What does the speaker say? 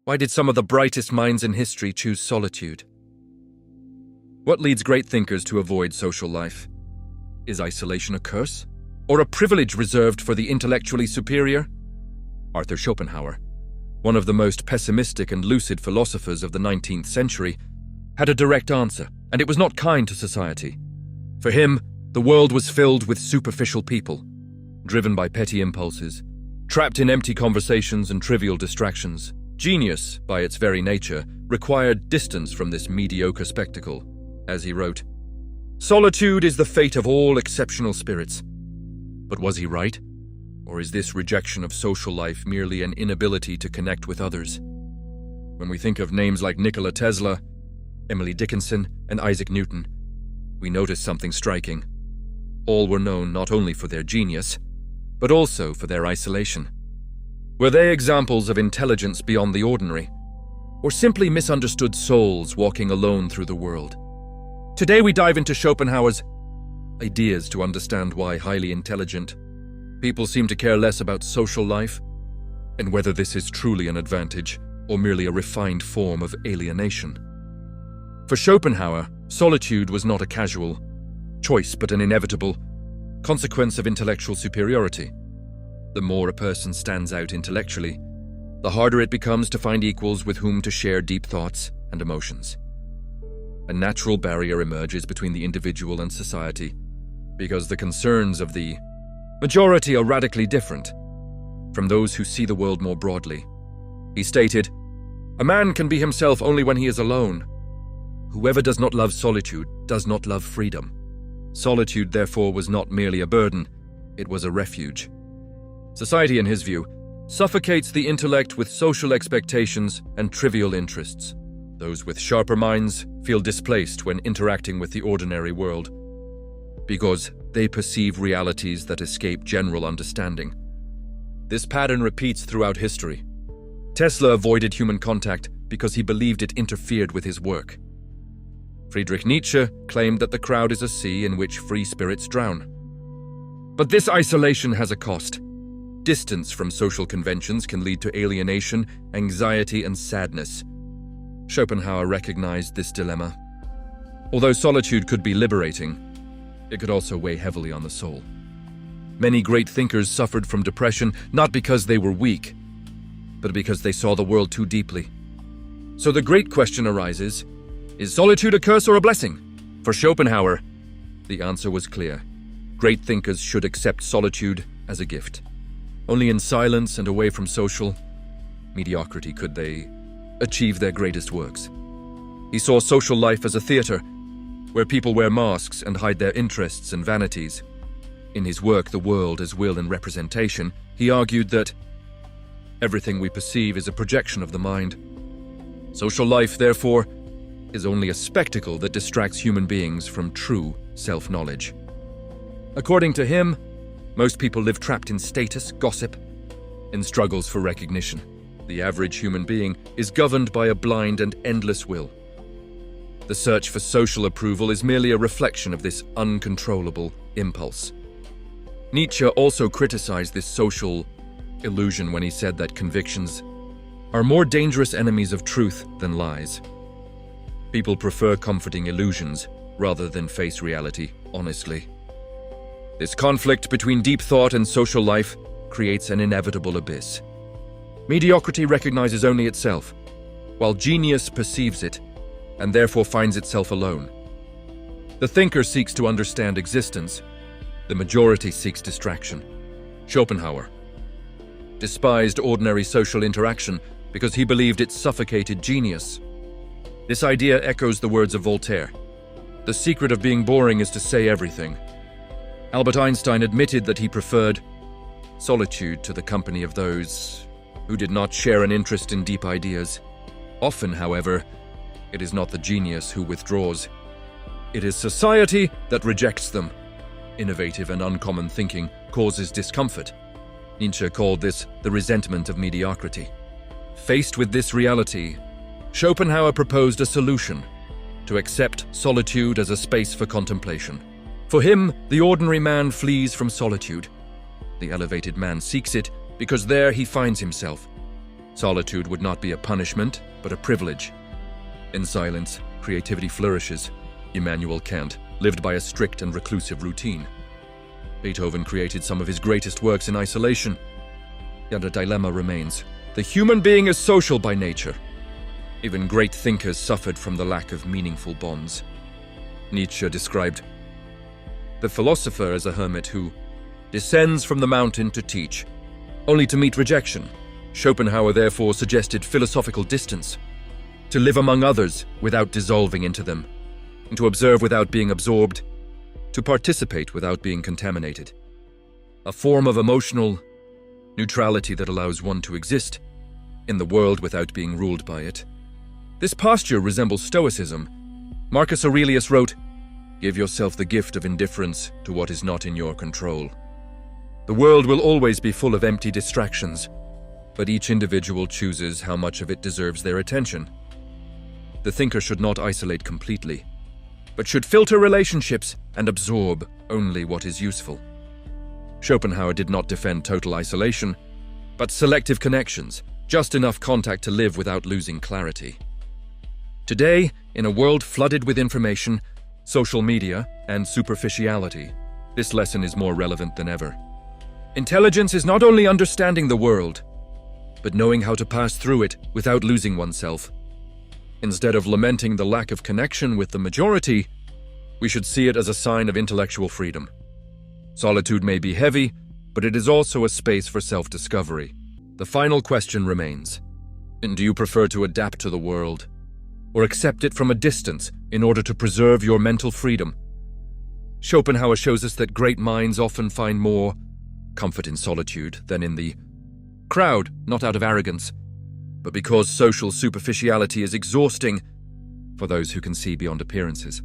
Why did some of the brightest minds in history choose solitude? What leads great thinkers to avoid social life? Is isolation a curse? Or a privilege reserved for the intellectually superior? Arthur Schopenhauer, one of the most pessimistic and lucid philosophers of the 19th century, had a direct answer, and it was not kind to society. For him, the world was filled with superficial people, driven by petty impulses, trapped in empty conversations and trivial distractions. Genius, by its very nature, required distance from this mediocre spectacle. As he wrote, "Solitude is the fate of all exceptional spirits." But was he right? Or is this rejection of social life merely an inability to connect with others? When we think of names like Nikola Tesla, Emily Dickinson, and Isaac Newton, we notice something striking. All were known not only for their genius, but also for their isolation. Were they examples of intelligence beyond the ordinary, or simply misunderstood souls walking alone through the world? Today we dive into Schopenhauer's ideas to understand why highly intelligent people seem to care less about social life, and whether this is truly an advantage or merely a refined form of alienation. For Schopenhauer, solitude was not a casual choice but an inevitable consequence of intellectual superiority. The more a person stands out intellectually, the harder it becomes to find equals with whom to share deep thoughts and emotions. A natural barrier emerges between the individual and society because the concerns of the majority are radically different from those who see the world more broadly. He stated, "A man can be himself only when he is alone. Whoever does not love solitude does not love freedom." Solitude, therefore, was not merely a burden, it was a refuge. Society, in his view, suffocates the intellect with social expectations and trivial interests. Those with sharper minds feel displaced when interacting with the ordinary world, because they perceive realities that escape general understanding. This pattern repeats throughout history. Tesla avoided human contact because he believed it interfered with his work. Friedrich Nietzsche claimed that the crowd is a sea in which free spirits drown. But this isolation has a cost. Distance from social conventions can lead to alienation, anxiety, and sadness. Schopenhauer recognized this dilemma. Although solitude could be liberating, it could also weigh heavily on the soul. Many great thinkers suffered from depression not because they were weak, but because they saw the world too deeply. So the great question arises, is solitude a curse or a blessing? For Schopenhauer, the answer was clear. Great thinkers should accept solitude as a gift. Only in silence and away from social mediocrity could they achieve their greatest works. He saw social life as a theater, where people wear masks and hide their interests and vanities. In his work, The World as Will and Representation, he argued that everything we perceive is a projection of the mind. Social life, therefore, is only a spectacle that distracts human beings from true self-knowledge. According to him, most people live trapped in status, gossip, and struggles for recognition. The average human being is governed by a blind and endless will. The search for social approval is merely a reflection of this uncontrollable impulse. Nietzsche also criticized this social illusion when he said that convictions are more dangerous enemies of truth than lies. People prefer comforting illusions rather than face reality honestly. This conflict between deep thought and social life creates an inevitable abyss. Mediocrity recognizes only itself, while genius perceives it and therefore finds itself alone. The thinker seeks to understand existence, the majority seeks distraction. Schopenhauer despised ordinary social interaction because he believed it suffocated genius. This idea echoes the words of Voltaire. The secret of being boring is to say everything. Albert Einstein admitted that he preferred solitude to the company of those who did not share an interest in deep ideas. Often, however, it is not the genius who withdraws. It is society that rejects them. Innovative and uncommon thinking causes discomfort. Nietzsche called this the resentment of mediocrity. Faced with this reality, Schopenhauer proposed a solution: to accept solitude as a space for contemplation. For him, the ordinary man flees from solitude. The elevated man seeks it because there he finds himself. Solitude would not be a punishment, but a privilege. In silence, creativity flourishes. Immanuel Kant lived by a strict and reclusive routine. Beethoven created some of his greatest works in isolation. Yet a dilemma remains. The human being is social by nature. Even great thinkers suffered from the lack of meaningful bonds. Nietzsche described the philosopher as a hermit who descends from the mountain to teach, only to meet rejection. Schopenhauer therefore suggested philosophical distance, to live among others without dissolving into them, and to observe without being absorbed, to participate without being contaminated. A form of emotional neutrality that allows one to exist in the world without being ruled by it. This posture resembles Stoicism. Marcus Aurelius wrote, "Give yourself the gift of indifference to what is not in your control." The world will always be full of empty distractions, but each individual chooses how much of it deserves their attention. The thinker should not isolate completely, but should filter relationships and absorb only what is useful. Schopenhauer did not defend total isolation, but selective connections, just enough contact to live without losing clarity. Today, in a world flooded with information, social media, and superficiality, this lesson is more relevant than ever. Intelligence is not only understanding the world, but knowing how to pass through it without losing oneself. Instead of lamenting the lack of connection with the majority, we should see it as a sign of intellectual freedom. Solitude may be heavy, but it is also a space for self-discovery. The final question remains: do you prefer to adapt to the world, or accept it from a distance in order to preserve your mental freedom? Schopenhauer shows us that great minds often find more comfort in solitude than in the crowd, not out of arrogance, but because social superficiality is exhausting for those who can see beyond appearances.